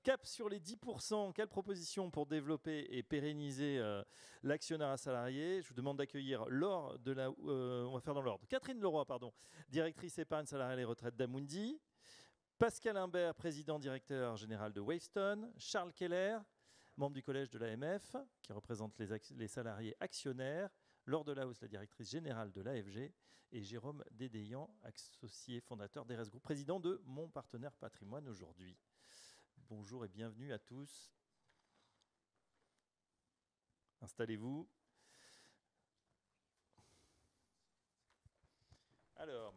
Cap sur les 10%, quelle proposition pour développer et pérenniser l'actionnariat salarié? Je vous demande d'accueillir Laure de la... on va faire dans l'ordre. Catherine Leroy, pardon, directrice épargne salariale et retraite d'Amundi. Pascal Imbert, président directeur général de Wavestone. Charles Keller, membre du collège de l'AMF, qui représente les salariés actionnaires. Laure Delahousse, la directrice générale de l'AFG. Et Jérôme Dédéian, associé fondateur d'Eres Group, président de Mon Partenaire Patrimoine aujourd'hui. Bonjour et bienvenue à tous. Installez-vous. Alors,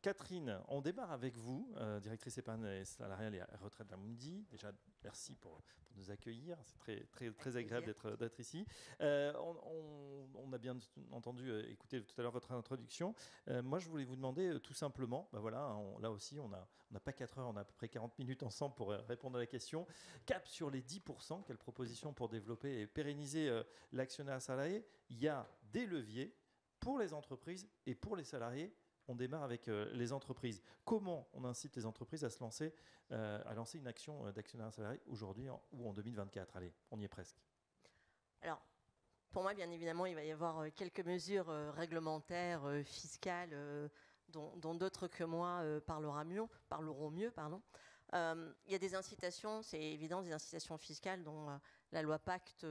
Catherine, on démarre avec vous, directrice épargne salariale et retraite d'Amundi. Déjà, merci pour nous accueillir. C'est très agréable d'être ici. On a bien entendu, écouter tout à l'heure votre introduction. Moi, je voulais vous demander tout simplement, voilà, là aussi, on n'a pas 4 heures, on a à peu près 40 minutes ensemble pour répondre à la question. Cap sur les 10%, quelle proposition pour développer et pérenniser l'actionnariat salarié? Il y a des leviers pour les entreprises et pour les salariés. On démarre avec les entreprises. Comment on incite les entreprises à se lancer, à lancer une action d'actionnariat salarié aujourd'hui ou en 2024? Allez, on y est presque. Alors, pour moi, bien évidemment, il va y avoir quelques mesures réglementaires, fiscales, dont d'autres que moi parleront mieux. Il y a des incitations, c'est évident, des incitations fiscales dont la loi Pacte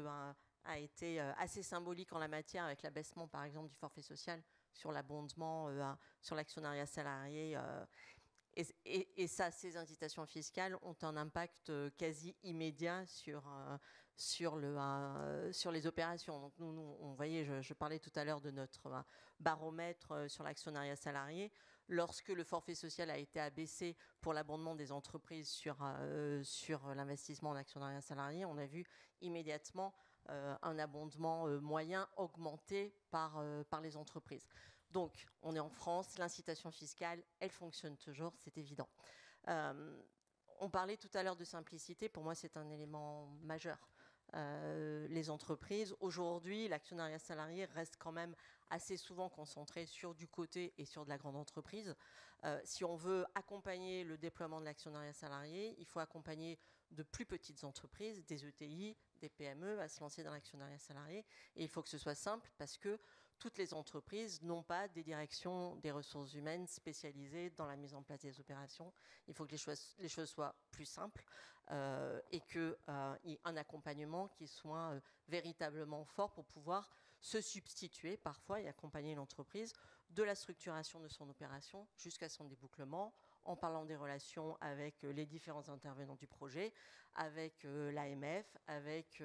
a été assez symbolique en la matière, avec l'abaissement, par exemple, du forfait social sur l'abondement, sur l'actionnariat salarié. Et ça, ces incitations fiscales ont un impact quasi immédiat sur les opérations. Donc vous voyez, je parlais tout à l'heure de notre baromètre sur l'actionnariat salarié. Lorsque le forfait social a été abaissé pour l'abondement des entreprises sur l'investissement en actionnariat salarié, on a vu immédiatement un abondement moyen augmenté par les entreprises. Donc, on est en France, l'incitation fiscale, elle fonctionne toujours, c'est évident. On parlait tout à l'heure de simplicité, pour moi c'est un élément majeur. Les entreprises, aujourd'hui, l'actionnariat salarié reste quand même assez souvent concentré sur du côté et sur de la grande entreprise. Si on veut accompagner le déploiement de l'actionnariat salarié, il faut accompagner de plus petites entreprises, des ETI, des PME à se lancer dans l'actionnariat salarié. Et il faut que ce soit simple parce que toutes les entreprises n'ont pas des directions des ressources humaines spécialisées dans la mise en place des opérations. Il faut que les choses soient plus simples et qu'il y ait un accompagnement qui soit véritablement fort pour pouvoir se substituer parfois et accompagner l'entreprise de la structuration de son opération jusqu'à son débouclement, en parlant des relations avec les différents intervenants du projet, avec l'AMF, avec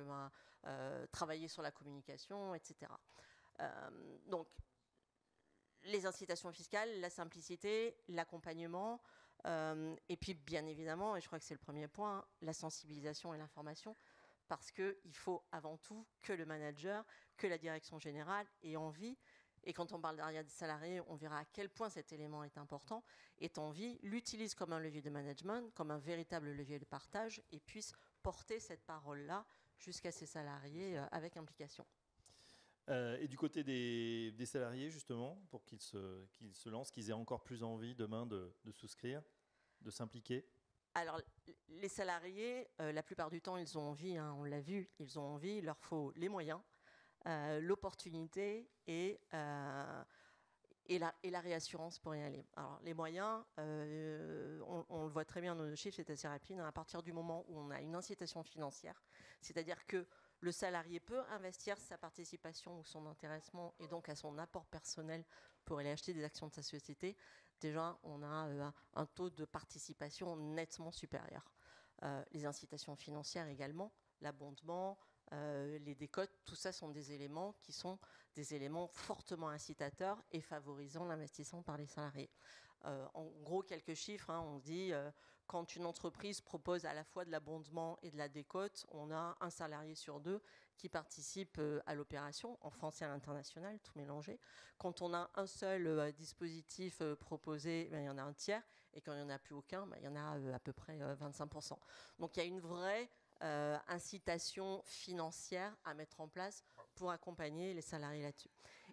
travailler sur la communication, etc. Donc, les incitations fiscales, la simplicité, l'accompagnement, et puis bien évidemment, et je crois que c'est le premier point, la sensibilisation et l'information, parce qu'il faut avant tout que le manager, que la direction générale ait envie, et quand on parle d'arrière des salariés, on verra à quel point cet élément est important, ait envie, l'utilise comme un levier de management, comme un véritable levier de partage, et puisse porter cette parole-là jusqu'à ses salariés avec implication. Et du côté des salariés, justement, pour qu'ils se lancent, qu'ils aient encore plus envie demain de souscrire, de s'impliquer? Alors, les salariés, la plupart du temps, ils ont envie, on l'a vu, ils ont envie, il leur faut les moyens, l'opportunité et la réassurance pour y aller. Alors, les moyens, on le voit très bien dans nos chiffres, c'est assez rapide. À partir du moment où on a une incitation financière, c'est-à-dire que le salarié peut investir sa participation ou son intéressement et donc à son apport personnel pour aller acheter des actions de sa société, déjà on a un taux de participation nettement supérieur. Les incitations financières également, l'abondement, les décotes, tout ça sont des éléments qui sont des éléments fortement incitateurs et favorisant l'investissement par les salariés. En gros, quelques chiffres, on dit quand une entreprise propose à la fois de l'abondement et de la décote, on a un salarié sur 2 qui participe à l'opération, en France et à l'international, tout mélangé. Quand on a un seul dispositif proposé, il y en a un tiers, et quand il n'y en a plus aucun, il y en a à peu près 25%. Donc il y a une vraie incitation financière à mettre en place pour accompagner les salariés là-dessus.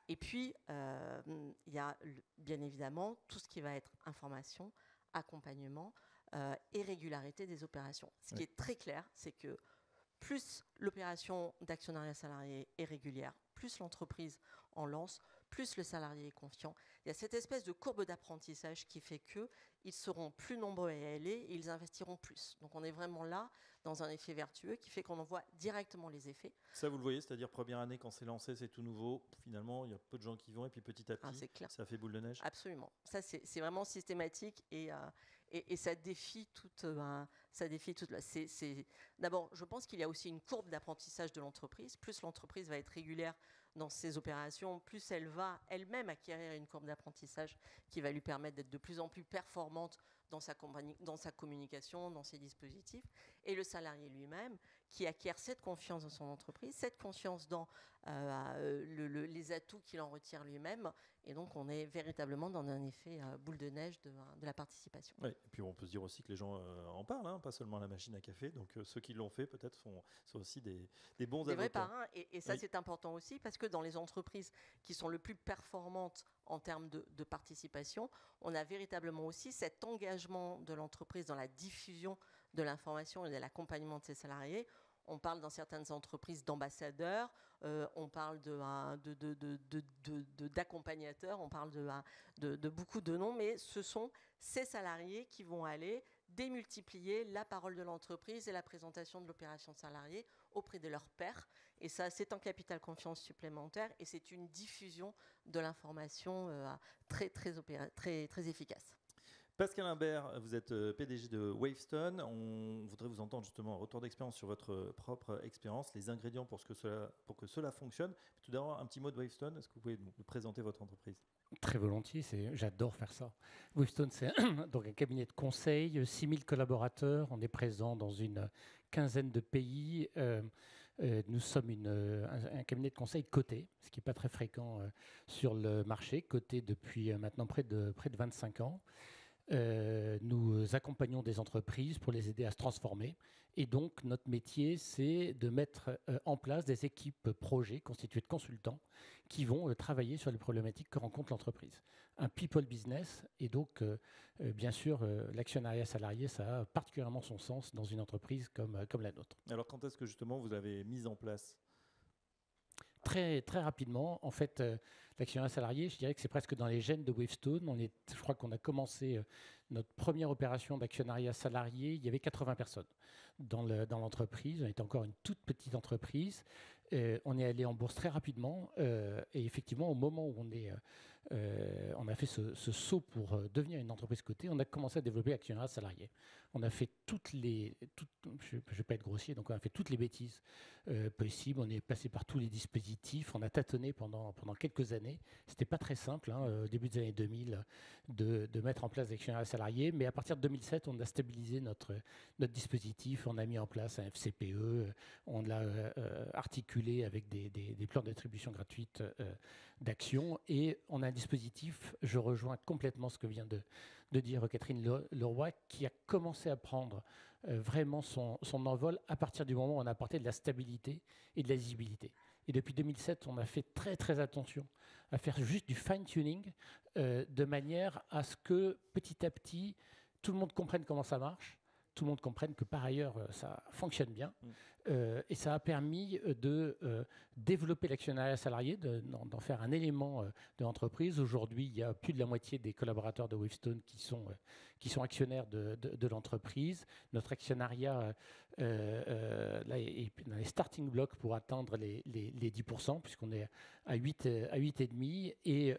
Et puis, il y a bien évidemment tout ce qui va être information, accompagnement, et régularité des opérations. Ce qui est très clair, c'est que plus l'opération d'actionnariat salarié est régulière, plus l'entreprise en lance, plus le salarié est confiant. Il y a cette espèce de courbe d'apprentissage qui fait qu'ils seront plus nombreux à y aller et ils investiront plus. Donc on est vraiment là dans un effet vertueux qui fait qu'on en voit directement les effets. Ça, vous le voyez, c'est-à-dire première année, quand c'est lancé, c'est tout nouveau. Finalement, il y a peu de gens qui vont et puis petit à petit, ça fait boule de neige. Absolument. Ça, c'est vraiment systématique et ça défie toute... D'abord, je pense qu'il y a aussi une courbe d'apprentissage de l'entreprise. Plus l'entreprise va être régulière dans ses opérations, plus elle va elle-même acquérir une courbe d'apprentissage qui va lui permettre d'être de plus en plus performante dans sa communication, dans ses dispositifs. Et le salarié lui-même qui acquiert cette confiance dans son entreprise, cette confiance dans les atouts qu'il en retire lui-même. Et donc, on est véritablement dans un effet boule de neige de la participation. Oui, et puis on peut se dire aussi que les gens en parlent, hein, pas seulement à la machine à café. Donc, ceux qui l'ont fait, peut-être, sont aussi des bons avocats. Des vrais parrains. Et ça, c'est important aussi, parce que dans les entreprises qui sont le plus performantes en termes de participation, on a véritablement aussi cet engagement de l'entreprise dans la diffusion de l'information et de l'accompagnement de ses salariés. On parle dans certaines entreprises d'ambassadeurs, on parle d'accompagnateurs, on parle de beaucoup de noms, mais ce sont ces salariés qui vont aller démultiplier la parole de l'entreprise et la présentation de l'opération salariée auprès de leurs pairs. Et ça, c'est un capital confiance supplémentaire et c'est une diffusion de l'information très efficace. Pascal Imbert, vous êtes PDG de Wavestone. On voudrait vous entendre justement un retour d'expérience sur votre propre expérience, les ingrédients pour que cela fonctionne. Tout d'abord, un petit mot de Wavestone. Est-ce que vous pouvez nous présenter votre entreprise ? Très volontiers, j'adore faire ça. Wavestone, c'est donc un cabinet de conseil, 6000 collaborateurs. On est présent dans une quinzaine de pays. Nous sommes un cabinet de conseil coté, ce qui n'est pas très fréquent sur le marché, coté depuis maintenant près de 25 ans. Nous accompagnons des entreprises pour les aider à se transformer. Et donc, notre métier, c'est de mettre en place des équipes projets constituées de consultants qui vont travailler sur les problématiques que rencontre l'entreprise. Un people business, et donc, bien sûr, l'actionnariat salarié, ça a particulièrement son sens dans une entreprise comme la nôtre. Alors, quand est-ce que justement vous avez mis en place ? Très rapidement, en fait, l'actionnariat salarié, je dirais que c'est presque dans les gènes de Wavestone. Je crois qu'on a commencé notre première opération d'actionnariat salarié, il y avait 80 personnes dans l'entreprise. On était encore une toute petite entreprise. On est allé en bourse très rapidement et effectivement, au moment où on a fait ce saut pour devenir une entreprise cotée, on a commencé à développer l'actionnariat salarié. On a fait je ne vais pas être grossier, donc on a fait toutes les bêtises possibles. On est passé par tous les dispositifs. On a tâtonné pendant quelques années. C'était pas très simple, au début des années 2000, de mettre en place l'actionnariat salarié. Mais à partir de 2007, on a stabilisé notre dispositif. On a mis en place un FCPE. On l'a articulé avec des plans d'attribution gratuite d'actions. Et on a un dispositif, je rejoins complètement ce que vient de dire Catherine Leroy, qui a commencé à prendre vraiment son envol à partir du moment où on a apporté de la stabilité et de la lisibilité. Et depuis 2007, on a fait très attention à faire juste du fine-tuning de manière à ce que petit à petit, tout le monde comprenne comment ça marche, tout le monde comprenne que par ailleurs, ça fonctionne bien. Et ça a permis de développer l'actionnariat salarié, d'en faire un élément de l'entreprise. Aujourd'hui, il y a plus de la moitié des collaborateurs de Wavestone qui sont actionnaires de l'entreprise. Notre actionnariat là, est dans les starting blocks pour atteindre les 10%, puisqu'on est à 8,5%. Et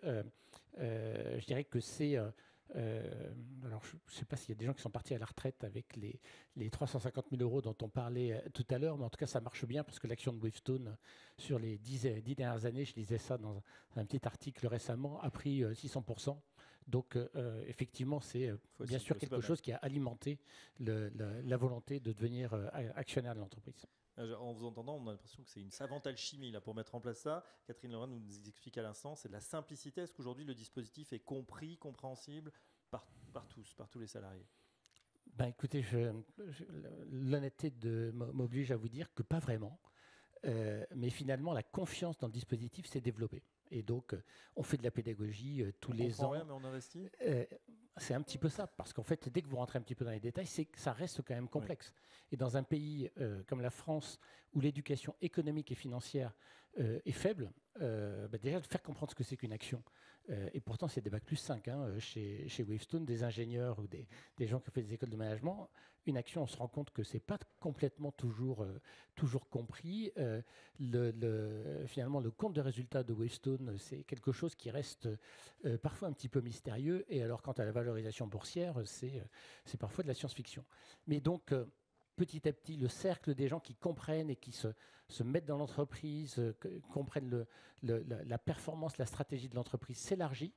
je dirais que c'est... alors, je ne sais pas s'il y a des gens qui sont partis à la retraite avec les 350 000 euros dont on parlait tout à l'heure, mais en tout cas, ça marche bien parce que l'action de Wavestone, sur les 10 dernières années, je lisais ça dans un petit article récemment, a pris 600%. Donc, effectivement, c'est bien sûr quelque chose qui a alimenté la volonté de devenir actionnaire de l'entreprise. En vous entendant, on a l'impression que c'est une savante alchimie là, pour mettre en place ça. Catherine Leroy nous explique à l'instant, c'est de la simplicité. Est-ce qu'aujourd'hui, le dispositif est compréhensible par tous les salariés ? Ben, écoutez, l'honnêteté m'oblige à vous dire que pas vraiment. Mais finalement, la confiance dans le dispositif s'est développée. Et donc, on fait de la pédagogie tous les ans. On rien, mais on investit c'est un petit peu ça, parce qu'en fait, dès que vous rentrez un petit peu dans les détails, c'est que ça reste quand même complexe. Et dans un pays comme la France, où l'éducation économique et financière est faible, déjà de faire comprendre ce que c'est qu'une action, et pourtant c'est des bac+5 chez Wavestone, des ingénieurs ou des gens qui ont fait des écoles de management, une action, on se rend compte que c'est pas complètement toujours compris. Finalement, le compte de résultat de Wavestone, c'est quelque chose qui reste parfois un petit peu mystérieux. Et alors, quant à la valorisation boursière, c'est parfois de la science-fiction. Mais donc, petit à petit, le cercle des gens qui comprennent et qui se mettent dans l'entreprise, comprennent la performance, la stratégie de l'entreprise s'élargit.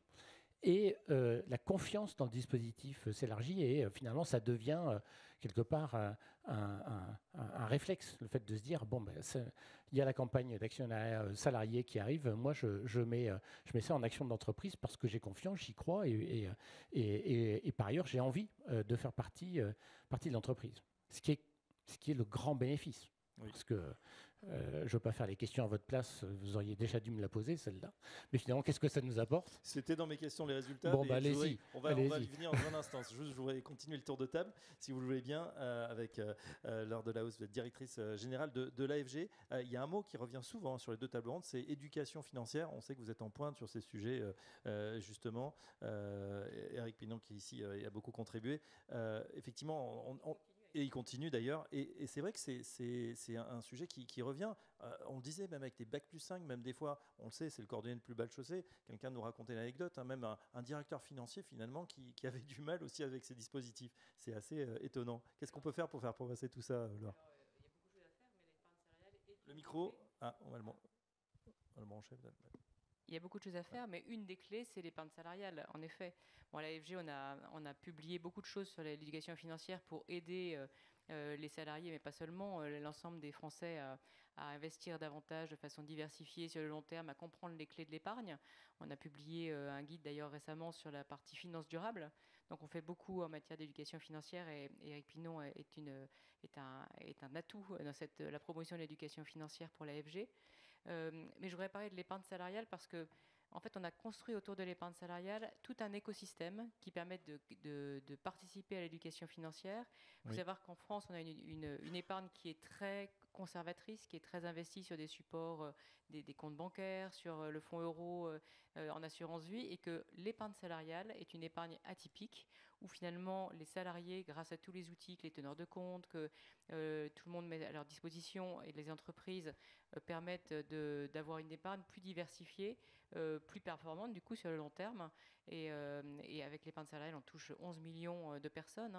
Et la confiance dans le dispositif s'élargit et finalement ça devient quelque part un réflexe, le fait de se dire bon, il y a la campagne d'actionnariat salarié qui arrive, moi je mets ça en action de l'entreprise parce que j'ai confiance, j'y crois et par ailleurs j'ai envie de faire partie de l'entreprise, ce qui est le grand bénéfice. Oui. Parce que je ne veux pas faire les questions à votre place, vous auriez déjà dû me la poser, celle-là. Mais finalement, qu'est-ce que ça nous apporte? C'était dans mes questions, les résultats. Bon, allez-y. On va y venir dans un instant. Je voudrais continuer le tour de table, si vous le voulez bien, avec Laure Delahousse, vous êtes directrice générale de l'AFG. Il y a un mot qui revient souvent sur les deux tables rondes, c'est éducation financière. On sait que vous êtes en pointe sur ces sujets, justement. Eric Pinon, qui ici a beaucoup contribué. Effectivement, et il continue d'ailleurs. Et c'est vrai que c'est un sujet qui revient. On le disait, même avec des bac+5, même des fois, on le sait, c'est le cordonnier le plus bas chaussé. Quelqu'un nous racontait l'anecdote, même un directeur financier finalement qui avait du mal aussi avec ces dispositifs. C'est assez étonnant. Qu'est-ce qu'on peut faire pour faire progresser tout ça, Laure? Il y a beaucoup de choses à faire, mais l'épargne salariale est... Le micro, on va le brancher peut-être. Il y a beaucoup de choses à faire, mais une des clés, c'est l'épargne salariale. En effet, à l'AFG, on a publié beaucoup de choses sur l'éducation financière pour aider les salariés, mais pas seulement, l'ensemble des Français à investir davantage de façon diversifiée sur le long terme, à comprendre les clés de l'épargne. On a publié un guide d'ailleurs récemment sur la partie finance durable. Donc on fait beaucoup en matière d'éducation financière et Eric Pinon est un atout dans la promotion de l'éducation financière pour l'AFG. Mais je voudrais parler de l'épargne salariale parce que, en fait, on a construit autour de l'épargne salariale tout un écosystème qui permet de participer à l'éducation financière. Il faut savoir qu'en France, on a une épargne qui est très conservatrice, qui est très investie sur des supports, des comptes bancaires, sur le fonds euro en assurance vie, et que l'épargne salariale est une épargne atypique où finalement les salariés, grâce à tous les outils que les teneurs de compte, que tout le monde met à leur disposition et les entreprises permettent d'avoir une épargne plus diversifiée, plus performante du coup sur le long terme. Et avec l'épargne salariale, on touche 11 millions de personnes,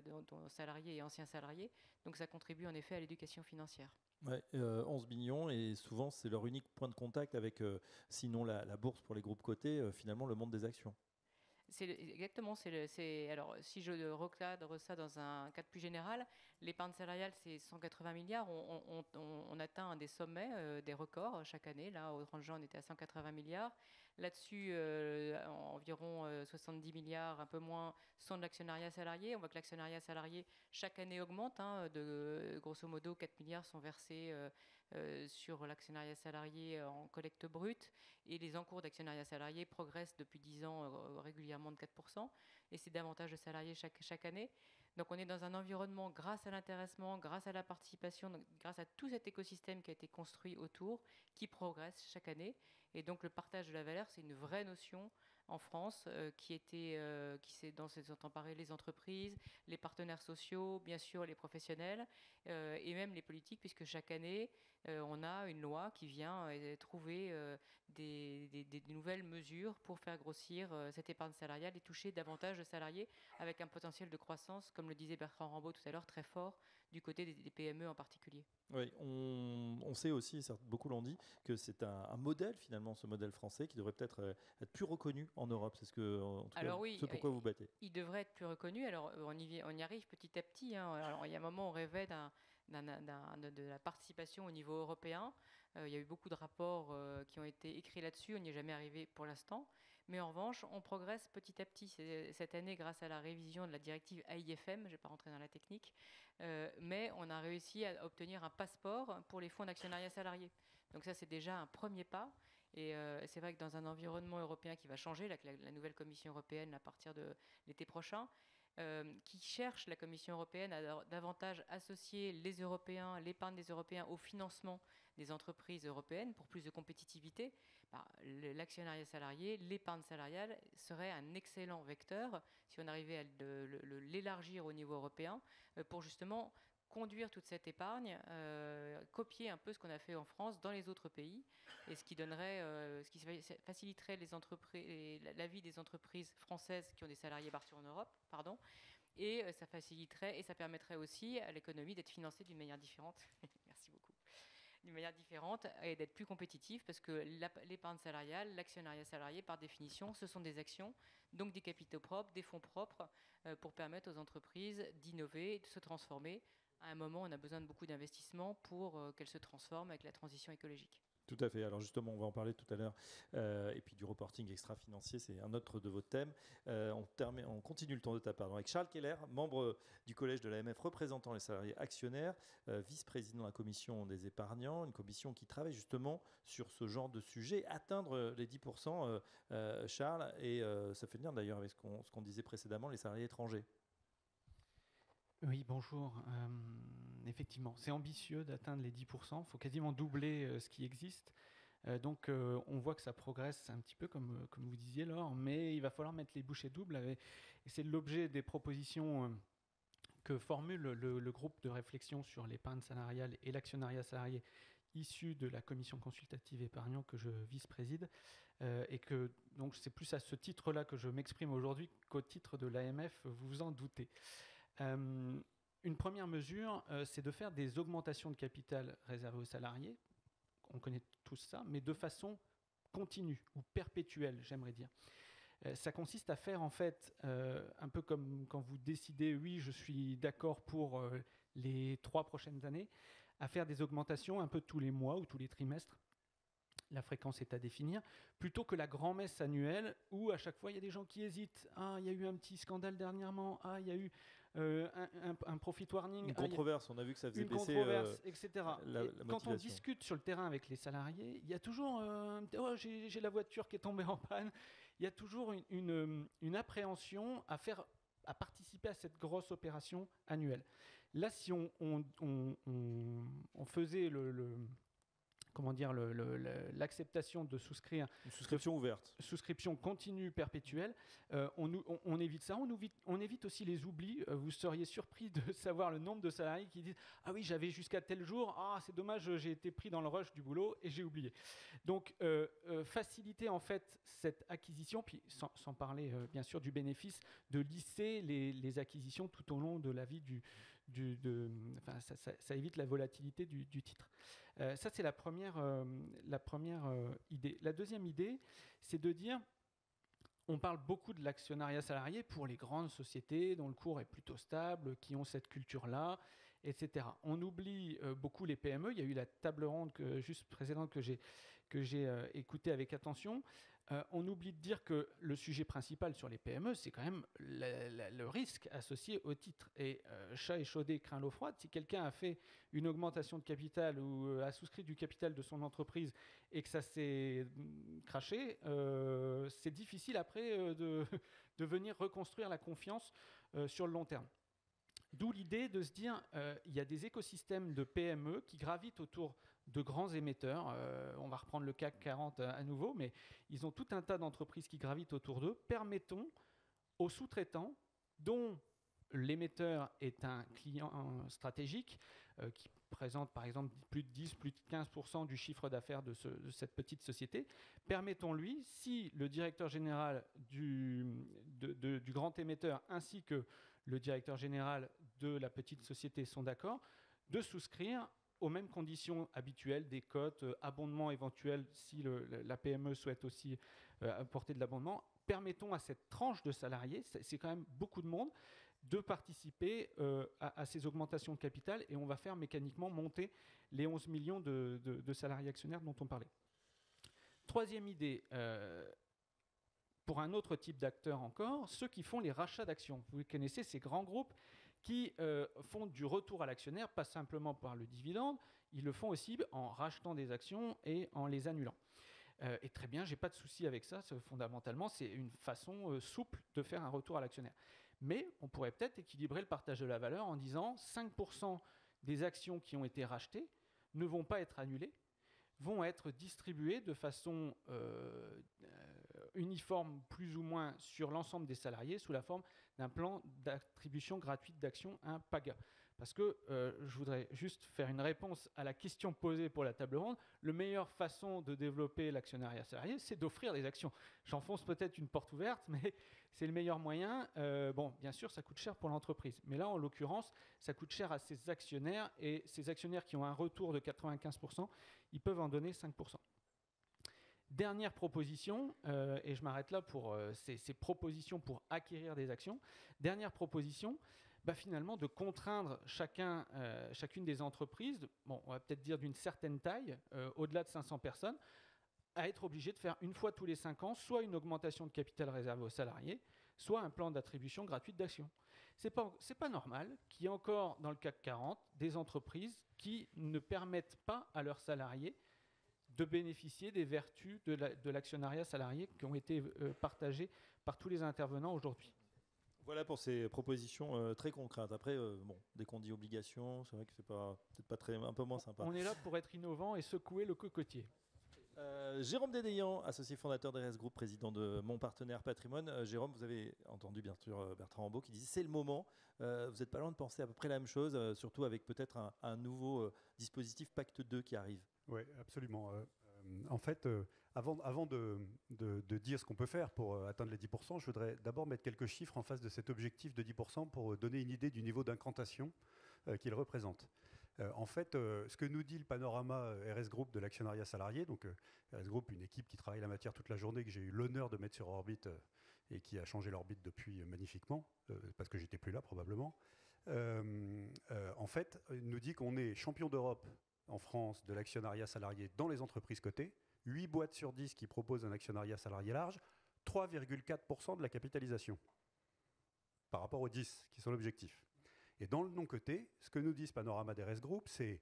dont salariés et anciens salariés. Donc ça contribue en effet à l'éducation financière. Ouais, 11 millions et souvent c'est leur unique point de contact avec, sinon la bourse pour les groupes cotés, finalement le monde des actions. Exactement. Alors, si je recadre ça dans un cadre plus général, l'épargne salariale, c'est 180 milliards. On atteint des sommets, des records chaque année. Là, au 30 juin, on était à 180 milliards. Là-dessus, environ 70 milliards, un peu moins, sont de l'actionnariat salarié. On voit que l'actionnariat salarié, chaque année, augmente. Grosso modo, 4 milliards sont versés sur l'actionnariat salarié en collecte brute, et les encours d'actionnariat salarié progressent depuis 10 ans régulièrement de 4%, et c'est davantage de salariés chaque année. Donc on est dans un environnement, grâce à l'intéressement, grâce à la participation, grâce à tout cet écosystème qui a été construit autour, qui progresse chaque année. Et donc le partage de la valeur, c'est une vraie notion en France dont s'est emparé les entreprises, les partenaires sociaux, bien sûr les professionnels et même les politiques, puisque chaque année on a une loi qui vient trouver des nouvelles mesures pour faire grossir cette épargne salariale et toucher davantage de salariés avec un potentiel de croissance, comme le disait Bertrand Rambaud tout à l'heure, très fort du côté des PME en particulier. Oui, on sait aussi, beaucoup l'ont dit, que c'est un modèle finalement, ce modèle français, qui devrait peut-être être plus reconnu en Europe. C'est ce pourquoi vous battez. Il devrait être plus reconnu. Alors on y arrive petit à petit. Alors, il y a un moment, on rêvait de la participation au niveau européen. Il y a eu beaucoup de rapports qui ont été écrits là-dessus. On n'y est jamais arrivé pour l'instant. Mais en revanche, on progresse petit à petit. Cette année, grâce à la révision de la directive AIFM, je ne vais pas rentrer dans la technique, mais on a réussi à obtenir un passeport pour les fonds d'actionnariat salarié. Donc ça, c'est déjà un premier pas. Et c'est vrai que dans un environnement européen qui va changer, avec la nouvelle Commission européenne à partir de l'été prochain, qui cherche, la Commission européenne, à davantage associer les Européens, l'épargne des Européens au financement des entreprises européennes pour plus de compétitivité, l'actionnariat salarié, l'épargne salariale serait un excellent vecteur si on arrivait à l'élargir au niveau européen pour justement conduire toute cette épargne, copier un peu ce qu'on a fait en France dans les autres pays, et ce qui faciliterait la vie des entreprises françaises qui ont des salariés partout en Europe, et ça faciliterait et ça permettrait aussi à l'économie d'être financée d'une manière différente. Merci beaucoup. D'une manière différente et d'être plus compétitif, parce que l'épargne salariale, l'actionnariat salarié, par définition, ce sont des actions, donc des capitaux propres, des fonds propres, pour permettre aux entreprises d'innover, de se transformer. À un moment, on a besoin de beaucoup d'investissements pour qu'elles se transforment avec la transition écologique. Tout à fait. Alors justement, on va en parler tout à l'heure. Et puis du reporting extra-financier, c'est un autre de vos thèmes. On continue le tour de table avec Charles Keller, membre du collège de l'AMF représentant les salariés actionnaires, vice-président de la commission des épargnants, une commission qui travaille justement sur ce genre de sujet, atteindre les 10%, Charles, et ça fait lien d'ailleurs avec ce qu'on disait précédemment, les salariés étrangers. Oui, bonjour. Effectivement, c'est ambitieux d'atteindre les 10%. Il faut quasiment doubler ce qui existe. Donc, on voit que ça progresse un petit peu, comme vous disiez, Laure, mais il va falloir mettre les bouchées doubles. Et c'est l'objet des propositions que formule le groupe de réflexion sur l'épargne salariale et l'actionnariat salarié issu de la commission consultative épargnant que je vice-préside. Et que donc c'est plus à ce titre-là que je m'exprime aujourd'hui qu'au titre de l'AMF, vous vous en doutez. Une première mesure, c'est de faire des augmentations de capital réservées aux salariés. On connaît tous ça, mais de façon continue ou perpétuelle, j'aimerais dire. Ça consiste à faire, en fait, un peu comme quand vous décidez, oui, je suis d'accord pour les 3 prochaines années, à faire des augmentations un peu tous les mois ou tous les trimestres. La fréquence est à définir, plutôt que la grand-messe annuelle où à chaque fois il y a des gens qui hésitent. Ah, il y a eu un petit scandale dernièrement. Ah, il y a eu un profit warning. Une controverse, on a vu que ça faisait une baisser controverse, etc. la Quand on discute sur le terrain avec les salariés, il y a toujours oh, j'ai la voiture qui est tombée en panne. Il y a toujours une appréhension à participer à cette grosse opération annuelle. Là, si on faisait l'acceptation de souscrire... Une souscription ouverte. Souscription continue, perpétuelle. On évite ça. On évite aussi les oublis. Vous seriez surpris de savoir le nombre de salariés qui disent « Ah oui, j'avais jusqu'à tel jour. Ah, c'est dommage, j'ai été pris dans le rush du boulot et j'ai oublié. » Donc, faciliter en fait cette acquisition, puis sans parler bien sûr du bénéfice de lisser les acquisitions tout au long de la vie ça évite la volatilité du titre. Ça, c'est la première idée. La deuxième idée, c'est de dire, on parle beaucoup de l'actionnariat salarié pour les grandes sociétés dont le cours est plutôt stable, qui ont cette culture-là, etc. On oublie beaucoup les PME. Il y a eu la table ronde juste précédente que j'ai écoutée avec attention. On oublie de dire que le sujet principal sur les PME, c'est quand même le risque associé au titre. Et chat échaudé craint l'eau froide. Si quelqu'un a fait une augmentation de capital ou a souscrit du capital de son entreprise et que ça s'est craché, c'est difficile après de venir reconstruire la confiance sur le long terme. D'où l'idée de se dire, il y a des écosystèmes de PME qui gravitent autour de grands émetteurs. On va reprendre le CAC 40 à nouveau, mais ils ont tout un tas d'entreprises qui gravitent autour d'eux. Permettons aux sous-traitants, dont l'émetteur est un client stratégique, qui présente par exemple plus de 10, plus de 15% du chiffre d'affaires de cette petite société, permettons-lui, si le directeur général du grand émetteur ainsi que le directeur général de la petite société sont d'accord, de souscrire aux mêmes conditions habituelles, des cotes, abondements éventuels si la PME souhaite aussi apporter de l'abondement. Permettons à cette tranche de salariés, c'est quand même beaucoup de monde, de participer à ces augmentations de capital, et on va faire mécaniquement monter les 11 millions de salariés actionnaires dont on parlait. Troisième idée, pour un autre type d'acteurs encore, ceux qui font les rachats d'actions. Vous connaissez ces grands groupes qui font du retour à l'actionnaire, pas simplement par le dividende, ils le font aussi en rachetant des actions et en les annulant. Et très bien, j'ai pas de souci avec ça. Fondamentalement, c'est une façon souple de faire un retour à l'actionnaire. Mais on pourrait peut-être équilibrer le partage de la valeur en disant 5% des actions qui ont été rachetées ne vont pas être annulées, vont être distribuées de façon uniforme, plus ou moins, sur l'ensemble des salariés sous la forme d'un plan d'attribution gratuite d'actions, un PAGA. Parce que je voudrais juste faire une réponse à la question posée pour la table ronde. La meilleure façon de développer l'actionnariat salarié, c'est d'offrir des actions. J'enfonce peut-être une porte ouverte, mais c'est le meilleur moyen. Bon, bien sûr, ça coûte cher pour l'entreprise. Mais là, en l'occurrence, ça coûte cher à ces actionnaires. Et ces actionnaires qui ont un retour de 95%, ils peuvent en donner 5%. Dernière proposition, et je m'arrête là pour ces propositions pour acquérir des actions. Dernière proposition, finalement de contraindre chacune des entreprises, bon, on va peut-être dire d'une certaine taille, au-delà de 500 personnes, à être obligé de faire une fois tous les 5 ans soit une augmentation de capital réservé aux salariés, soit un plan d'attribution gratuite d'actions. C'est pas normal qu'il y ait encore dans le CAC 40 des entreprises qui ne permettent pas à leurs salariés de bénéficier des vertus de l'actionnariat salarié qui ont été partagées par tous les intervenants aujourd'hui. Voilà pour ces propositions très concrètes. Après, dès qu'on dit obligation, c'est vrai que c'est peut-être un peu moins sympa. On est là pour être innovant et secouer le cocotier. Jérôme Dédéian, associé fondateur d'RS Group, président de Mon Partenaire Patrimoine. Jérôme, vous avez entendu bien sûr Bertrand Rambaud qui disait c'est le moment. Vous n'êtes pas loin de penser à peu près la même chose, surtout avec peut-être un nouveau dispositif Pacte 2 qui arrive. Oui, absolument. En fait, avant de dire ce qu'on peut faire pour atteindre les 10%, je voudrais d'abord mettre quelques chiffres en face de cet objectif de 10% pour donner une idée du niveau d'incantation qu'il représente. En fait, ce que nous dit le panorama RS Group de l'actionnariat salarié, donc RS Group, une équipe qui travaille la matière toute la journée, que j'ai eu l'honneur de mettre sur orbite et qui a changé l'orbite depuis magnifiquement, parce que j'étais plus là probablement, en fait, nous dit qu'on est champion d'Europe en France de l'actionnariat salarié dans les entreprises cotées, 8 boîtes sur 10 qui proposent un actionnariat salarié large, 3,4% de la capitalisation par rapport aux 10 qui sont l'objectif. Et dans le non coté, ce que nous dit ce panorama d'RS Group, c'est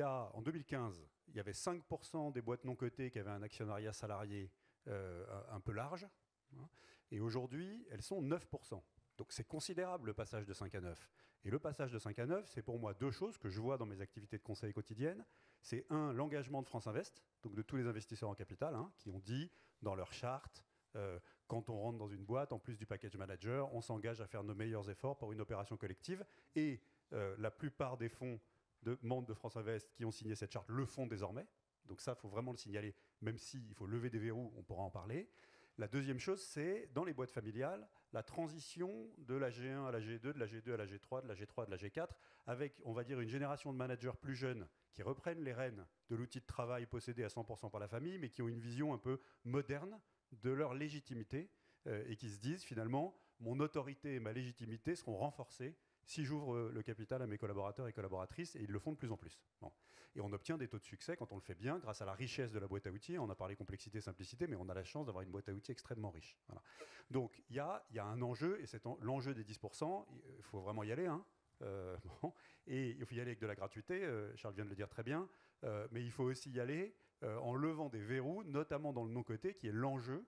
en 2015, il y avait 5% des boîtes non cotées qui avaient un actionnariat salarié un peu large, hein, et aujourd'hui, elles sont 9%. Donc c'est considérable le passage de 5 à 9. Et le passage de 5 à 9, c'est pour moi deux choses que je vois dans mes activités de conseil quotidiennes. C'est l'engagement de France Invest, donc de tous les investisseurs en capital, hein, qui ont dit dans leur charte, quand on rentre dans une boîte, en plus du package manager, on s'engage à faire nos meilleurs efforts pour une opération collective. Et la plupart des fonds membres de France Invest qui ont signé cette charte le font désormais. Donc ça, il faut vraiment le signaler, même s'il faut lever des verrous, on pourra en parler. La deuxième chose, c'est, dans les boîtes familiales, la transition de la G1 à la G2, de la G2 à la G3, de la G3 à la G4, avec, on va dire, une génération de managers plus jeunes qui reprennent les rênes de l'outil de travail possédé à 100% par la famille, mais qui ont une vision un peu moderne de leur légitimité et qui se disent, finalement, mon autorité et ma légitimité seront renforcées si j'ouvre le capital à mes collaborateurs et collaboratrices, et ils le font de plus en plus. Bon. Et on obtient des taux de succès quand on le fait bien, grâce à la richesse de la boîte à outils. On a parlé complexité, simplicité, mais on a la chance d'avoir une boîte à outils extrêmement riche. Voilà. Donc il y a un enjeu, et c'est l'enjeu des 10%, il faut vraiment y aller. Hein. Et il faut y aller avec de la gratuité, Charles vient de le dire très bien, mais il faut aussi y aller en levant des verrous, notamment dans le non-coté, qui est l'enjeu,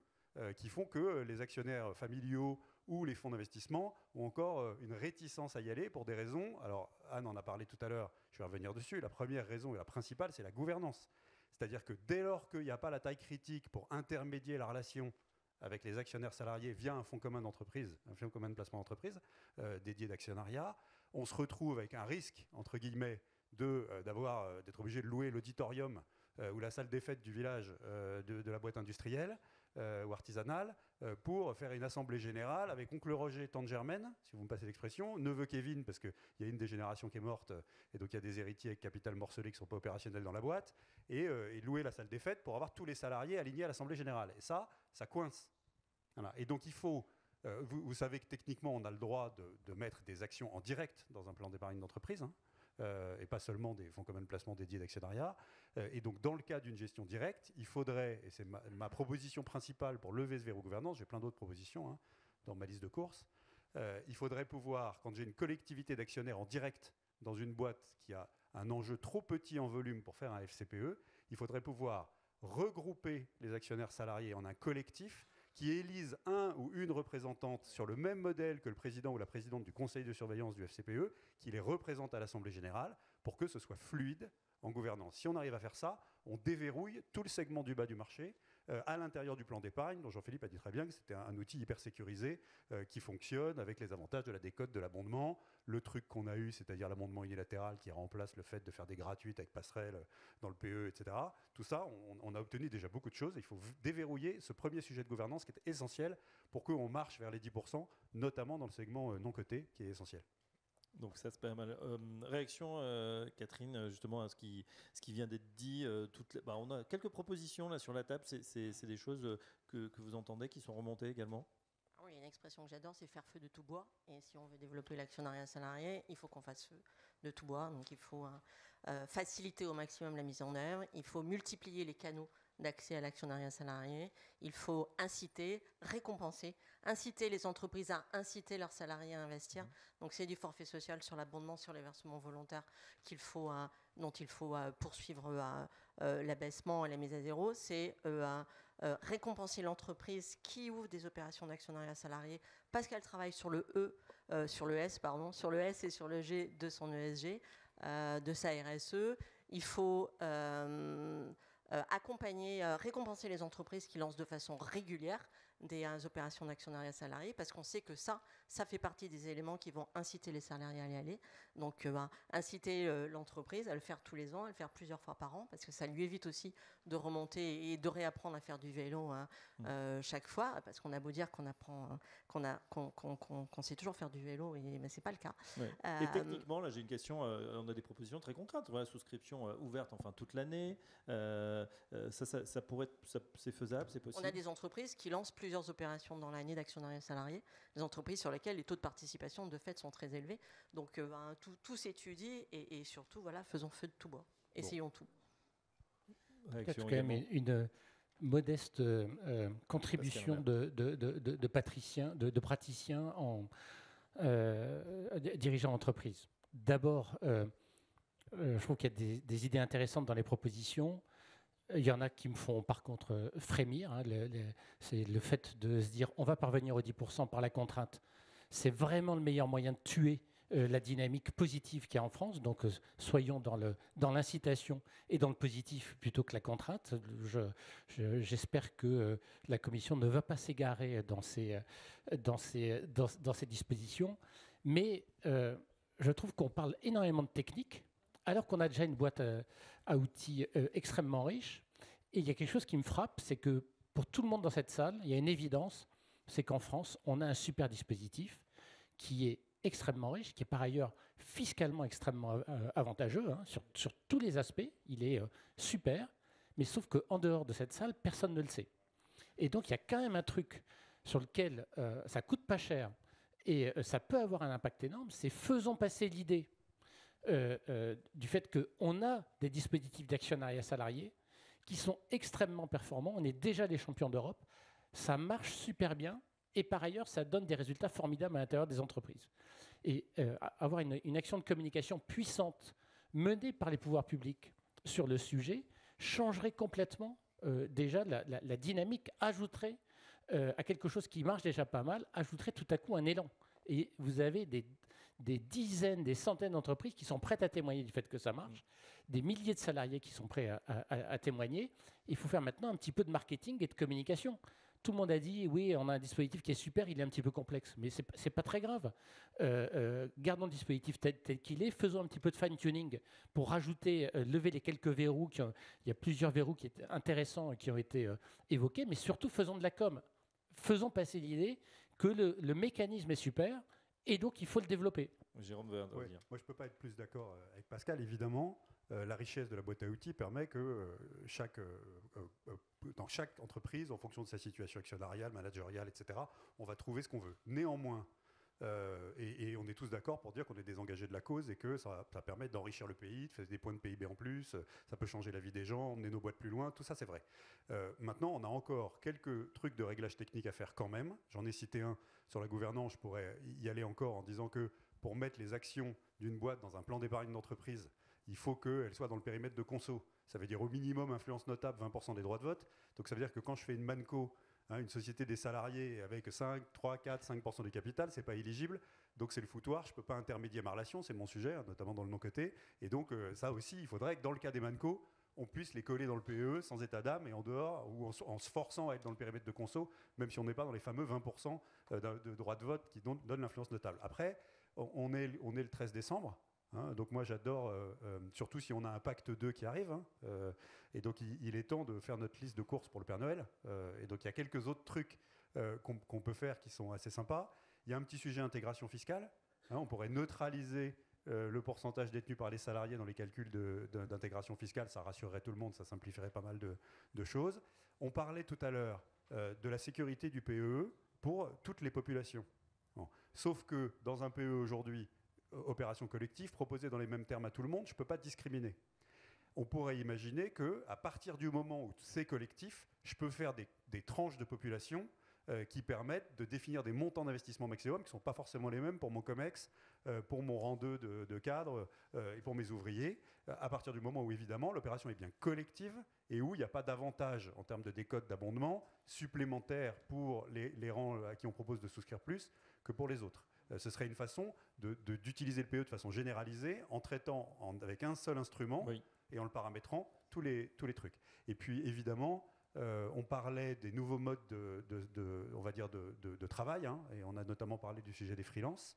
qui font que les actionnaires familiaux ou les fonds d'investissement ont encore une réticence à y aller pour des raisons. Alors, Anne en a parlé tout à l'heure, je vais revenir dessus. La première raison et la principale, c'est la gouvernance. C'est-à-dire que dès lors qu'il n'y a pas la taille critique pour intermédier la relation avec les actionnaires salariés via un fonds commun d'entreprise, un fonds commun de placement d'entreprise dédié d'actionnariat, on se retrouve avec un risque, entre guillemets, d'être obligé de louer l'auditorium ou la salle des fêtes du village de la boîte industrielle ou artisanale pour faire une assemblée générale avec oncle Roger, tante Germaine, si vous me passez l'expression, neveu Kevin, parce qu'il y a une des générations qui est morte, et donc il y a des héritiers avec capital morcelé qui ne sont pas opérationnels dans la boîte, et louer la salle des fêtes pour avoir tous les salariés alignés à l'assemblée générale. Et ça coince. Voilà. Et donc il faut... vous savez que techniquement, on a le droit de mettre des actions en direct dans un plan d'épargne d'entreprise, hein, et pas seulement des fonds communs de placement dédiés d'actionnariat. Et donc, dans le cas d'une gestion directe, il faudrait, et c'est ma proposition principale pour lever ce verrou gouvernance, j'ai plein d'autres propositions hein, dans ma liste de courses, il faudrait pouvoir, quand j'ai une collectivité d'actionnaires en direct dans une boîte qui a un enjeu trop petit en volume pour faire un FCPE, il faudrait pouvoir regrouper les actionnaires salariés en un collectif qui élise un ou une représentante sur le même modèle que le président ou la présidente du conseil de surveillance du FCPE, qui les représente à l'Assemblée générale, pour que ce soit fluide en gouvernance. Si on arrive à faire ça, on déverrouille tout le segment du bas du marché à l'intérieur du plan d'épargne, dont Jean-Philippe a dit très bien que c'était un outil hyper sécurisé qui fonctionne avec les avantages de la décote de l'abondement. Le truc qu'on a eu, c'est-à-dire l'abondement unilatéral qui remplace le fait de faire des gratuites avec passerelle dans le PE, etc. Tout ça, on a obtenu déjà beaucoup de choses. Il faut déverrouiller ce premier sujet de gouvernance qui est essentiel pour qu'on marche vers les 10%, notamment dans le segment non coté, qui est essentiel. Donc ça c'est pas mal. Réaction, Catherine, justement à ce qui vient d'être dit. On a quelques propositions là sur la table. C'est des choses que vous entendez qui sont remontées également. Oui, une expression que j'adore, c'est faire feu de tout bois. Et si on veut développer l'actionnariat salarié, il faut qu'on fasse feu de tout bois. Donc il faut faciliter au maximum la mise en œuvre. Il faut multiplier les canaux d'accès à l'actionnariat salarié. Il faut inciter, récompenser, inciter les entreprises à inciter leurs salariés à investir. Donc c'est du forfait social sur l'abondement, sur les versements volontaires dont il faut poursuivre l'abaissement et la mise à zéro. C'est récompenser l'entreprise qui ouvre des opérations d'actionnariat salarié parce qu'elle travaille sur le sur le S et sur le G de son ESG, de sa RSE. Il faut accompagner, récompenser les entreprises qui lancent de façon régulière des opérations d'actionnariat salarié, parce qu'on sait que ça fait partie des éléments qui vont inciter les salariés à y aller. Donc inciter l'entreprise à le faire tous les ans, à le faire plusieurs fois par an, parce que ça lui évite aussi de remonter et de réapprendre à faire du vélo chaque fois, parce qu'on a beau dire qu'on sait toujours faire du vélo, mais c'est pas le cas. Ouais. Et techniquement, là j'ai une question, on a des propositions très contraintes, la souscription ouverte toute l'année, ça pourrait être, c'est faisable, c'est possible. On a des entreprises qui lancent plusieurs opérations dans l'année d'actionnariat salarié, des entreprises sur lesquelles les taux de participation de fait sont très élevés. Donc tout s'étudie et surtout faisons feu de tout bois. Essayons tout. Peut-être quand même une modeste contribution de praticiens en dirigeant entreprise. D'abord, je trouve qu'il y a des idées intéressantes dans les propositions. Il y en a qui me font par contre frémir. C'est le fait de se dire on va parvenir aux 10% par la contrainte. C'est vraiment le meilleur moyen de tuer la dynamique positive qu'il y a en France. Donc soyons dans l'incitation et dans le positif plutôt que la contrainte. J'espère que la Commission ne va pas s'égarer dans ces dispositions. Mais je trouve qu'on parle énormément de technique, alors qu'on a déjà une boîte à outils extrêmement riche. Et il y a quelque chose qui me frappe, c'est que pour tout le monde dans cette salle, il y a une évidence, c'est qu'en France, on a un super dispositif qui est extrêmement riche, qui est par ailleurs fiscalement extrêmement avantageux, sur tous les aspects. Il est super, mais sauf qu'en dehors de cette salle, personne ne le sait. Et donc il y a quand même un truc sur lequel ça coûte pas cher et ça peut avoir un impact énorme, c'est faisons passer l'idée du fait qu'on a des dispositifs d'actionnariat salarié qui sont extrêmement performants. On est déjà des champions d'Europe. Ça marche super bien. Et par ailleurs, ça donne des résultats formidables à l'intérieur des entreprises. Et avoir une action de communication puissante menée par les pouvoirs publics sur le sujet changerait complètement déjà la dynamique, ajouterait à quelque chose qui marche déjà pas mal, ajouterait tout à coup un élan. Et vous avez des dizaines, des centaines d'entreprises qui sont prêtes à témoigner du fait que ça marche, des milliers de salariés qui sont prêts à témoigner. Il faut faire maintenant un petit peu de marketing et de communication. Tout le monde a dit, oui, on a un dispositif qui est super, il est un petit peu complexe. Mais ce n'est pas très grave. Gardons le dispositif tel qu'il est, faisons un petit peu de fine-tuning pour rajouter, lever les quelques verrous. Il y a plusieurs verrous qui étaient intéressants et qui ont été évoqués, mais surtout faisons de la com. Faisons passer l'idée que le mécanisme est super et donc il faut le développer. Jérôme veut oui, dire. Moi, je ne peux pas être plus d'accord avec Pascal, évidemment. La richesse de la boîte à outils permet que dans chaque entreprise, en fonction de sa situation actionnariale, managériale, etc., on va trouver ce qu'on veut. Néanmoins, et on est tous d'accord pour dire qu'on est des engagés de la cause et que ça permet d'enrichir le pays, de faire des points de PIB en plus, ça peut changer la vie des gens, emmener nos boîtes plus loin, tout ça c'est vrai. Maintenant, on a encore quelques trucs de réglage technique à faire quand même. J'en ai cité un sur la gouvernance, je pourrais y aller encore en disant que pour mettre les actions d'une boîte dans un plan d'épargne d'entreprise, il faut qu'elle soit dans le périmètre de conso. Ça veut dire au minimum influence notable, 20% des droits de vote. Donc ça veut dire que quand je fais une ManCo, une société des salariés avec 5, 3, 4, 5% du capital, c'est pas éligible. Donc c'est le foutoir, je peux pas intermédier ma relation, c'est mon sujet, notamment dans le non-coté. Et donc ça aussi, il faudrait que dans le cas des ManCo, on puisse les coller dans le PEE sans état d'âme et en dehors, ou en se forçant à être dans le périmètre de conso, même si on n'est pas dans les fameux 20% de droits de vote qui donnent l'influence notable. Après, on est le 13 décembre. Donc moi j'adore, surtout si on a un pacte 2 qui arrive, et donc il est temps de faire notre liste de courses pour le Père Noël, et donc il y a quelques autres trucs qu'on peut faire qui sont assez sympas. Il y a un petit sujet intégration fiscale, on pourrait neutraliser le pourcentage détenu par les salariés dans les calculs d'intégration fiscale, ça rassurerait tout le monde, ça simplifierait pas mal de choses. On parlait tout à l'heure de la sécurité du PEE pour toutes les populations. Bon. Sauf que dans un PEE aujourd'hui, opération collective, proposée dans les mêmes termes à tout le monde, je ne peux pas discriminer. On pourrait imaginer qu'à partir du moment où c'est collectif, je peux faire des tranches de population qui permettent de définir des montants d'investissement maximum qui ne sont pas forcément les mêmes pour mon COMEX, pour mon rang 2 de cadre et pour mes ouvriers, à partir du moment où évidemment l'opération est bien collective et où il n'y a pas d'avantage en termes de décote d'abondement supplémentaire pour les rangs à qui on propose de souscrire plus que pour les autres. Ce serait une façon d'utiliser le PE de façon généralisée en traitant avec un seul instrument et en le paramétrant tous les trucs. Et puis évidemment, on parlait des nouveaux modes de travail, et on a notamment parlé du sujet des freelances.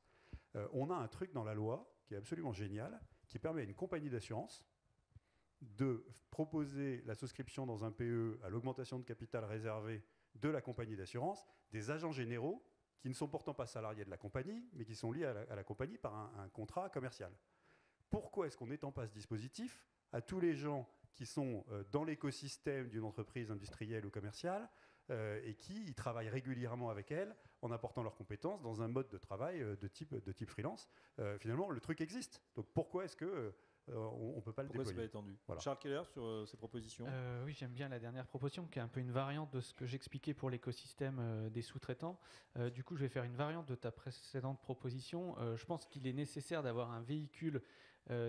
On a un truc dans la loi qui est absolument génial, qui permet à une compagnie d'assurance de proposer la souscription dans un PE à l'augmentation de capital réservé de la compagnie d'assurance des agents généraux qui ne sont pourtant pas salariés de la compagnie, mais qui sont liés à la compagnie par un contrat commercial. Pourquoi est-ce qu'on n'étend pas ce dispositif à tous les gens qui sont dans l'écosystème d'une entreprise industrielle ou commerciale et qui y travaillent régulièrement avec elle en apportant leurs compétences dans un mode de travail de type freelance. Finalement, le truc existe. Donc pourquoi est-ce que on ne peut pas le déployer? Pourquoi c'est pas étendu? Voilà. Charles Keller, sur ces propositions. Oui, j'aime bien la dernière proposition, qui est un peu une variante de ce que j'expliquais pour l'écosystème des sous-traitants. Du coup, je vais faire une variante de ta précédente proposition. Je pense qu'il est nécessaire d'avoir un véhicule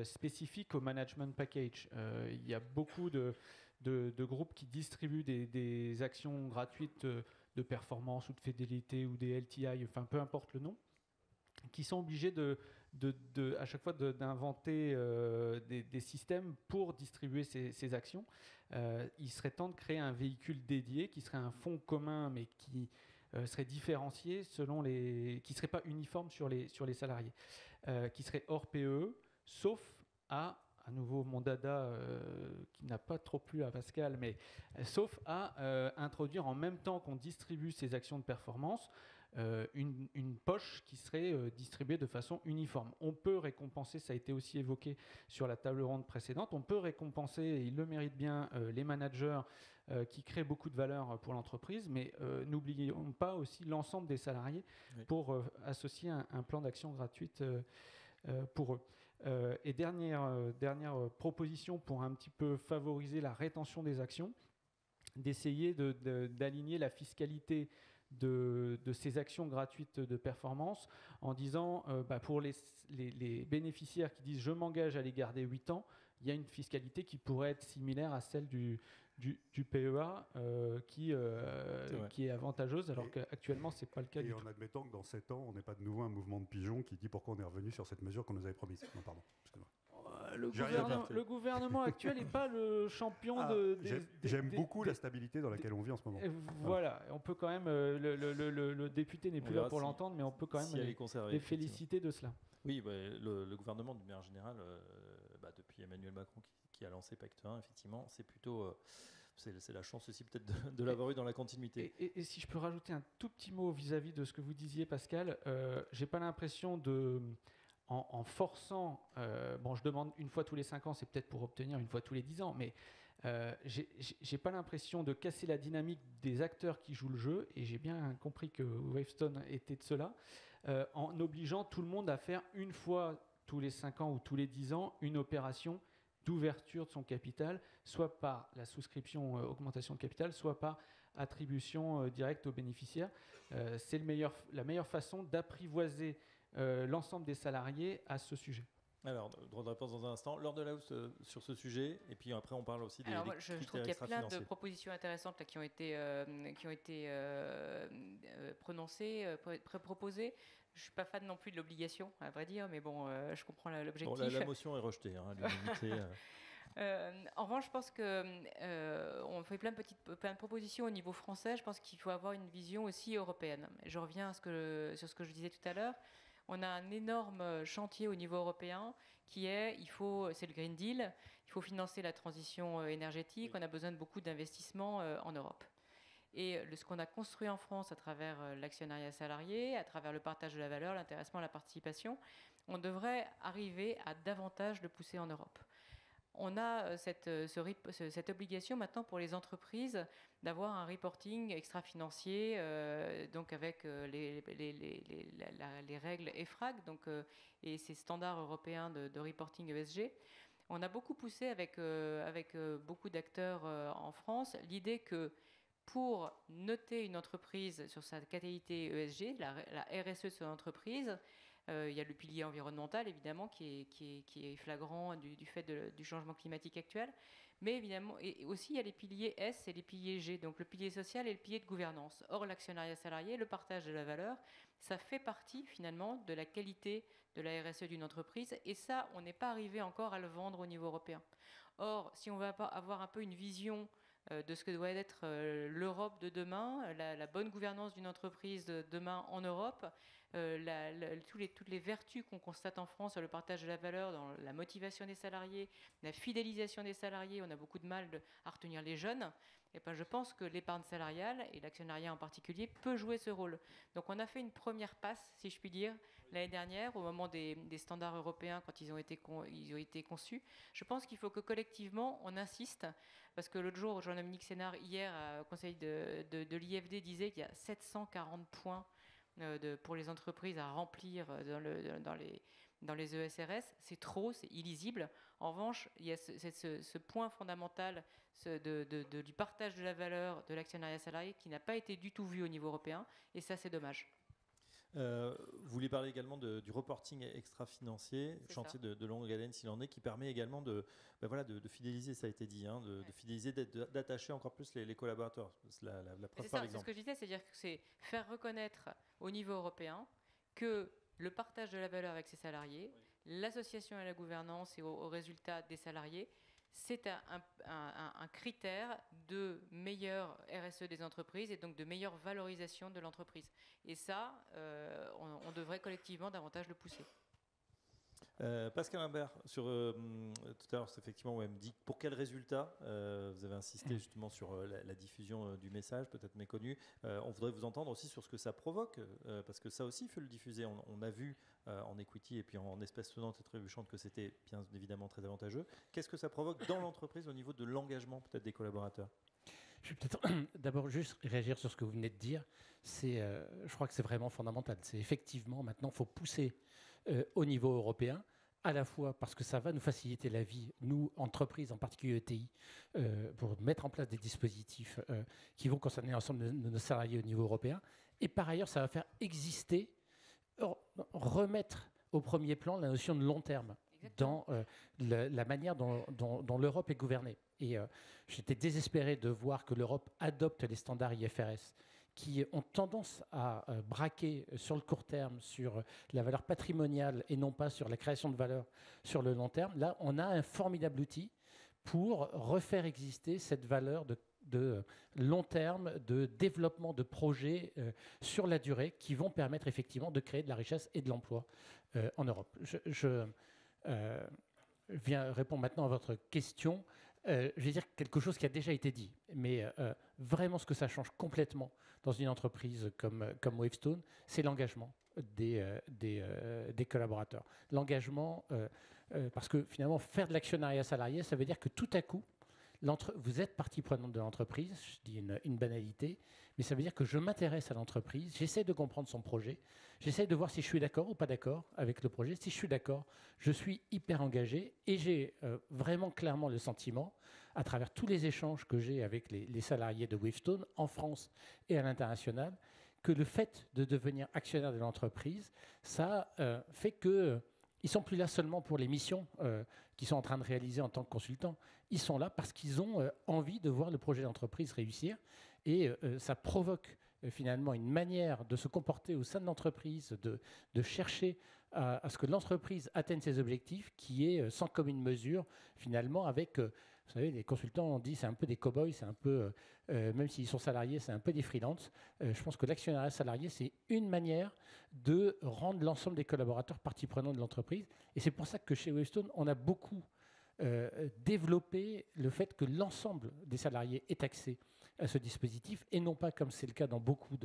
spécifique au management package. Il y a beaucoup de groupes qui distribuent des actions gratuites de performance ou de fidélité ou des LTI, enfin peu importe le nom, qui sont obligés à chaque fois d'inventer des systèmes pour distribuer ces actions. Il serait temps de créer un véhicule dédié qui serait un fonds commun, mais qui serait différencié qui ne serait pas uniforme sur les salariés, qui serait hors PE, sauf à nouveau mon dada qui n'a pas trop plu à Pascal, mais sauf à introduire en même temps qu'on distribue ces actions de performance, une poche qui serait distribuée de façon uniforme. On peut récompenser, ça a été aussi évoqué sur la table ronde précédente, on peut récompenser, et ils le méritent bien, les managers qui créent beaucoup de valeur pour l'entreprise, mais n'oublions pas aussi l'ensemble des salariés pour associer un plan d'action gratuite pour eux. Et dernière proposition pour un petit peu favoriser la rétention des actions, d'essayer d'aligner la fiscalité de ces actions gratuites de performance en disant pour les bénéficiaires qui disent je m'engage à les garder 8 ans, il y a une fiscalité qui pourrait être similaire à celle du PEA qui est avantageuse, alors qu'actuellement ce n'est pas le cas du tout. Et en admettant que dans 7 ans, on n'ait pas de nouveau un mouvement de pigeons qui dit pourquoi on est revenu sur cette mesure qu'on nous avait promise. Non, pardon, excuse-moi. Le gouvernement actuel n'est pas le champion J'aime beaucoup la stabilité dans laquelle on vit en ce moment. Voilà, on peut quand même, le député n'est plus là pour l'entendre, mais on peut quand même les féliciter de cela. Oui, le gouvernement, de manière générale, depuis Emmanuel Macron qui a lancé Pacte 1, effectivement, c'est plutôt... c'est la chance aussi peut-être de l'avoir eu dans la continuité. Et si je peux rajouter un tout petit mot vis-à-vis de ce que vous disiez, Pascal, j'ai pas l'impression en forçant, je demande une fois tous les 5 ans, c'est peut-être pour obtenir une fois tous les 10 ans, mais j'ai pas l'impression de casser la dynamique des acteurs qui jouent le jeu, et j'ai bien compris que Wavestone était de cela, en obligeant tout le monde à faire une fois tous les 5 ans ou tous les 10 ans une opération d'ouverture de son capital, soit par la souscription augmentation de capital, soit par attribution directe aux bénéficiaires. C'est la meilleure façon d'apprivoiser l'ensemble des salariés à ce sujet. Alors, droit de réponse dans un instant. Laure Delahousse sur ce sujet, et puis après on parle aussi des Alors, je trouve critères qu'il y a plein de extra-financiers. propositions intéressantes là, qui ont été prononcées, proposées. Je ne suis pas fan non plus de l'obligation, à vrai dire, mais bon, je comprends Bon, l'objectif. la motion est rejetée, hein, à l'unanimité. En revanche, je pense qu'on fait plein de propositions au niveau français. Je pense qu'il faut avoir une vision aussi européenne. Je reviens sur ce que je disais tout à l'heure. On a un énorme chantier au niveau européen c'est le Green Deal. Il faut financer la transition énergétique. On a besoin de beaucoup d'investissements en Europe. Et ce qu'on a construit en France à travers l'actionnariat salarié, à travers le partage de la valeur, l'intéressement, la participation, on devrait arriver à davantage le pousser en Europe. On a cette obligation maintenant pour les entreprises d'avoir un reporting extra-financier, donc avec les règles EFRAG et ces standards européens de reporting ESG. On a beaucoup poussé avec beaucoup d'acteurs en France l'idée que pour noter une entreprise sur sa qualité ESG, la RSE de son entreprise, il y a le pilier environnemental, évidemment, qui est flagrant du fait du changement climatique actuel. Mais évidemment, et aussi, il y a les piliers S et les piliers G, donc le pilier social et le pilier de gouvernance. Or, l'actionnariat salarié, le partage de la valeur, ça fait partie, finalement, de la qualité de la RSE d'une entreprise. Et ça, on n'est pas arrivé encore à le vendre au niveau européen. Or, si on va avoir un peu une vision de ce que doit être l'Europe de demain, la bonne gouvernance d'une entreprise de demain en Europe, toutes les vertus qu'on constate en France sur le partage de la valeur, dans la motivation des salariés, la fidélisation des salariés, on a beaucoup de mal à retenir les jeunes. Et ben, je pense que l'épargne salariale, et l'actionnariat en particulier, peut jouer ce rôle. Donc on a fait une première passe, si je puis dire, l'année dernière, au moment des standards européens, quand ils ont été conçus. Je pense qu'il faut que collectivement, on insiste, parce que l'autre jour, Jean-Dominique Sénard, hier, au conseil de l'IFD, disait qu'il y a 740 points pour les entreprises à remplir dans les ESRS. C'est trop, c'est illisible. En revanche, il y a ce point fondamental du partage de la valeur de l'actionnariat salarié qui n'a pas été du tout vu au niveau européen, et ça, c'est dommage. Vous voulez parler également du reporting extra-financier, chantier de longue haleine s'il en est, qui permet également de fidéliser, ça a été dit, de fidéliser, d'attacher encore plus les collaborateurs. La preuve par l'exemple. C'est ce que je disais, c'est-à-dire que c'est faire reconnaître au niveau européen que le partage de la valeur avec ses salariés, l'association à la gouvernance et aux résultats des salariés, c'est un critère de meilleure RSE des entreprises et donc de meilleure valorisation de l'entreprise. Et ça, on devrait collectivement davantage le pousser. Pascal Imbert, tout à l'heure, effectivement, vous m'avez dit pour quel résultat vous avez insisté justement sur la diffusion du message, peut-être méconnu. On voudrait vous entendre aussi sur ce que ça provoque, parce que ça aussi, il faut le diffuser. On a vu en equity et puis en espèces sonnantes et trébuchantes que c'était bien évidemment très avantageux. Qu'est-ce que ça provoque dans l'entreprise au niveau de l'engagement peut-être des collaborateurs ? Je vais peut-être d'abord juste réagir sur ce que vous venez de dire. Je crois que c'est vraiment fondamental. C'est effectivement, maintenant, il faut pousser au niveau européen, à la fois parce que ça va nous faciliter la vie, nous, entreprises, en particulier ETI, pour mettre en place des dispositifs qui vont concerner l'ensemble de nos salariés au niveau européen. Et par ailleurs, ça va faire exister, remettre au premier plan la notion de long terme. Exactement. Dans la manière dont l'Europe est gouvernée. Et j'étais désespéré de voir que l'Europe adopte les standards IFRS qui ont tendance à braquer sur le court terme, sur la valeur patrimoniale et non pas sur la création de valeur sur le long terme. Là, on a un formidable outil pour refaire exister cette valeur de long terme, de développement de projets sur la durée qui vont permettre effectivement de créer de la richesse et de l'emploi en Europe. Je viens répondre maintenant à votre question. Je vais dire quelque chose qui a déjà été dit, mais vraiment ce que ça change complètement dans une entreprise comme Wavestone, c'est l'engagement des collaborateurs. L'engagement, parce que finalement, faire de l'actionnariat salarié, ça veut dire que tout à coup, vous êtes partie prenante de l'entreprise, je dis une banalité, mais ça veut dire que je m'intéresse à l'entreprise, j'essaie de comprendre son projet, j'essaie de voir si je suis d'accord ou pas d'accord avec le projet. Si je suis d'accord, je suis hyper engagé et j'ai vraiment clairement le sentiment, à travers tous les échanges que j'ai avec les salariés de Wavestone en France et à l'international, que le fait de devenir actionnaire de l'entreprise, ça fait que ils ne sont plus là seulement pour les missions qu'ils sont en train de réaliser en tant que consultants. Ils sont là parce qu'ils ont envie de voir le projet d'entreprise réussir. Et ça provoque finalement une manière de se comporter au sein de l'entreprise, de chercher à ce que l'entreprise atteigne ses objectifs, qui est sans commune mesure, finalement, avec, vous savez, les consultants, on dit c'est un peu des cow-boys, c'est un peu, même s'ils sont salariés, c'est un peu des freelances. Je pense que l'actionnariat salarié, c'est une manière de rendre l'ensemble des collaborateurs partie prenante de l'entreprise. Et c'est pour ça que chez Wavestone, on a beaucoup développé le fait que l'ensemble des salariés est accès à ce dispositif, et non pas, comme c'est le cas dans beaucoup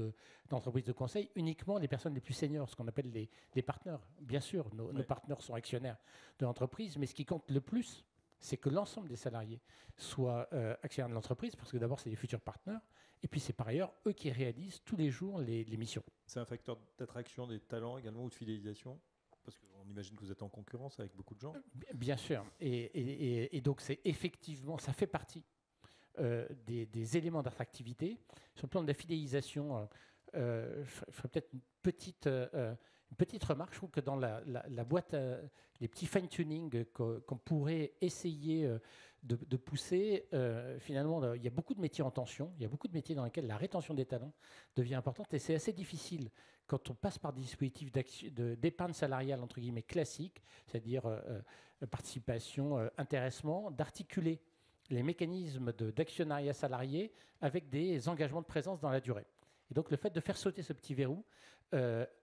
d'entreprises de conseil, uniquement les personnes les plus seniors, ce qu'on appelle les partenaires. Bien sûr, nos partenaires sont actionnaires de l'entreprise, mais ce qui compte le plus, c'est que l'ensemble des salariés soient actionnaires de l'entreprise, parce que d'abord, c'est les futurs partenaires, et puis c'est par ailleurs eux qui réalisent tous les jours les missions. C'est un facteur d'attraction des talents également, ou de fidélisation? Parce qu'on imagine que vous êtes en concurrence avec beaucoup de gens. Bien sûr, et donc c'est effectivement, ça fait partie des éléments d'attractivité. Sur le plan de la fidélisation, je ferai peut-être une petite remarque. Je trouve que dans la boîte, les petits fine-tuning qu'on pourrait essayer de pousser, finalement, il y a beaucoup de métiers en tension, il y a beaucoup de métiers dans lesquels la rétention des talents devient importante, et c'est assez difficile quand on passe par des dispositifs d'épargne salariale, entre guillemets, classiques, c'est-à-dire participation, intéressement, d'articuler les mécanismes d'actionnariat salarié avec des engagements de présence dans la durée. Et donc, le fait de faire sauter ce petit verrou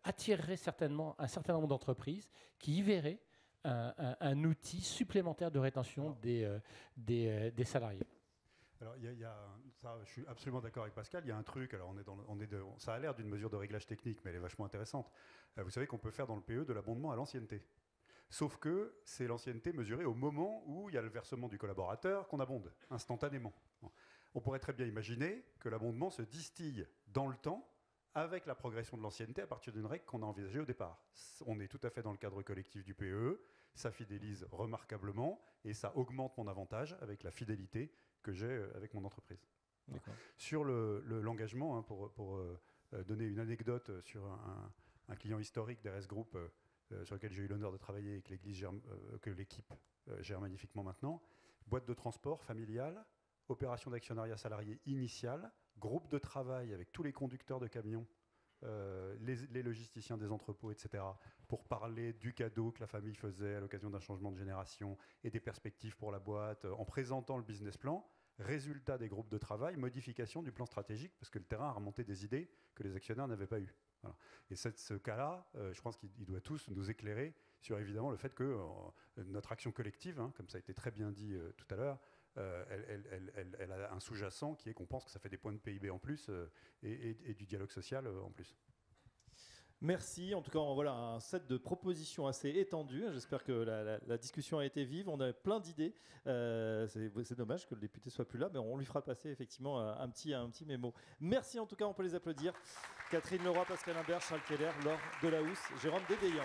attirerait certainement un certain nombre d'entreprises qui y verraient un outil supplémentaire de rétention des salariés. Alors, ça, je suis absolument d'accord avec Pascal. Il y a un truc, alors ça a l'air d'une mesure de réglage technique, mais elle est vachement intéressante. Vous savez qu'on peut faire dans le PE de l'abondement à l'ancienneté. Sauf que c'est l'ancienneté mesurée au moment où il y a le versement du collaborateur qu'on abonde, instantanément. On pourrait très bien imaginer que l'abondement se distille dans le temps avec la progression de l'ancienneté à partir d'une règle qu'on a envisagée au départ. On est tout à fait dans le cadre collectif du PE, ça fidélise remarquablement et ça augmente mon avantage avec la fidélité que j'ai avec mon entreprise. Sur l'engagement, pour donner une anecdote sur un client historique d'RS Group sur lequel j'ai eu l'honneur de travailler et que l'équipe gère magnifiquement maintenant, boîte de transport familiale, opération d'actionnariat salarié initiale, groupe de travail avec tous les conducteurs de camions, les logisticiens des entrepôts, etc., pour parler du cadeau que la famille faisait à l'occasion d'un changement de génération et des perspectives pour la boîte, en présentant le business plan. Résultat des groupes de travail, modification du plan stratégique, parce que le terrain a remonté des idées que les actionnaires n'avaient pas eues. Voilà. Et ce cas-là, je pense qu'il doit tous nous éclairer sur évidemment le fait que notre action collective, comme ça a été très bien dit tout à l'heure, elle a un sous-jacent qui est qu'on pense que ça fait des points de PIB en plus et du dialogue social en plus. Merci. En tout cas, voilà un set de propositions assez étendu. J'espère que la discussion a été vive. On a plein d'idées. C'est dommage que le député soit plus là, mais on lui fera passer effectivement un petit mémo. Merci en tout cas, on peut les applaudir. Catherine Leroy, Pascal Imbert, Charles Keller, Laure Delahousse, Jérôme Dédéian.